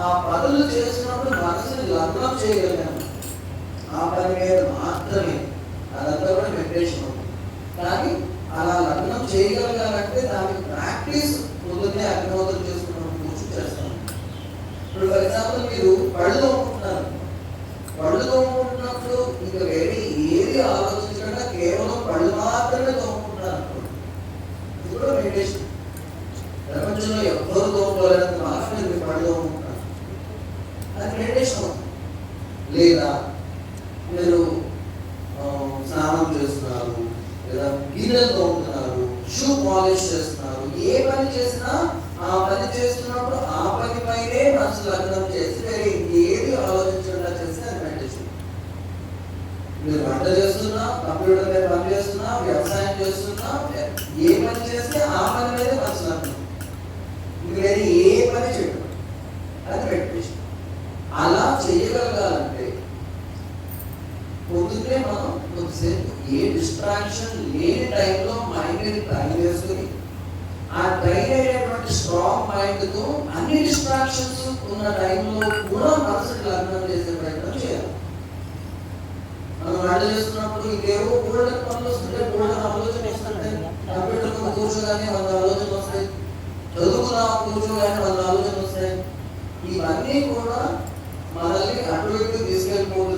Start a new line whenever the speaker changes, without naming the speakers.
ఆ పనులు చేస్తున్నప్పుడు మనసుని లగ్నం చేయగలిగాను, ఆ పని మీద మాత్రమే. అదంతా కూడా మెడిటేషన్ అవుతుంది. కానీ అలా లగ్నం చేయగలగాలంటే దానికి ప్రాక్టీస్ పొద్దున్నే అగ్నిహోత్రం చేసుకున్నప్పుడు కూర్చొని చేస్తాను. ఇప్పుడు ఫర్ ఎగ్జాంపుల్ మీరు పళ్ళు తోముకుంటున్నారు, పళ్ళు తోముకుంటున్నప్పుడు ఇంకా వేరే ఏది ఆలోచించకుండా కేవలం పళ్ళు మాత్రమే తోముకుంటున్నారు. ఇది కూడా మెడిటేషన్. ప్రపంచంలో ఎవ్వరు తోముకోలేనంత మాత్రమే మీరు పళ్ళు తోముకుంటున్నారు, అది మెడిటేషన్ అవుతుంది. లేదా మీరు స్నానం చేస్తున్నారు, లేదా గిన్నెలు తోముతున్నారు, షూ పాలిష్ చేస్తున్నారు, ఏ పని చేసినా ఆ పని చేస్తున్నప్పుడు ఆ పని పైనే మనసు లగ్నం చేసి వేరే ఏది ఆలోచించకుండా చేస్తే అది మెడిటేషన్. మీరు వంట చేస్తున్నా, కంప్యూటర్ మీద పని చేస్తున్నా, వ్యవసాయం చేస్తున్నా, ఏ పని చేస్తే ఆ పని మీదే మనసు లగ్నం, మీరు వేరే ఏ పని చేయడం, అది మెడిటేషన్. అలా చేయగలగాలంటే పొద్దున్నే మనం కొద్దిసేపు ఏ డిస్ట్రాక్షన్ లేని టైంలో మైండ్ని ట్రైన్ చేసుకుని, ఆ ట్రైన్ అయినటువంటి స్ట్రాంగ్ మైండ్తో అన్ని డిస్ట్రాక్షన్స్ ఉన్న టైంలో కూడా మనసుని లగ్నం చేసే ప్రయత్నం చేయాలి. మనం వంట చేస్తున్నప్పుడు ఇంకేవో గోల్డెన్ పనులు వస్తుంటే, గోల్డెన్ ఆలోచన వస్తుంటాయి. కంప్యూటర్ ముందు కూర్చోగానే 100 ఆలోచనలు వస్తాయి, చదువుకున్నాం కూర్చోగానే 100 ఆలోచనలు వస్తాయి. ఇవన్నీ కూడా మనల్ని అటు ఇటు తీసుకెళ్ళిపోతుంది.